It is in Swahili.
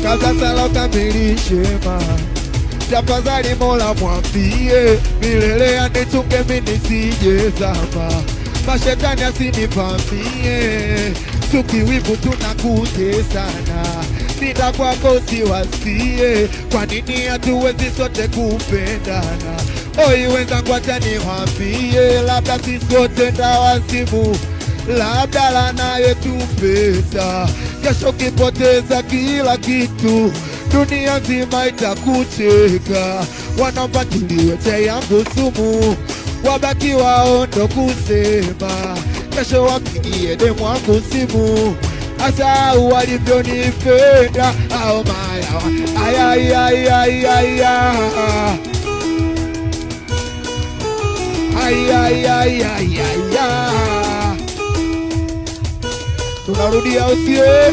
kabla sala ukamilishe tafadhali Mola mwambie milele anichunge mimi nisije zama, mashetani asinivamie, tukiwivu tunakutesana, nenda kwako siwasie, kwa nini hatuwezi sote kupendana? Oi wenzangu acha niwaambie, labda sisi wote ndawasimu, labda lana yetu pesa, kesho kipoteza kila kitu, dunia nzima itakucheka, wanaomba tuliwete yangu sumu, wabaki waondo kusema, kesho wapigie demu wangu simu, hasa walivyonipenda au maya tunarudia usie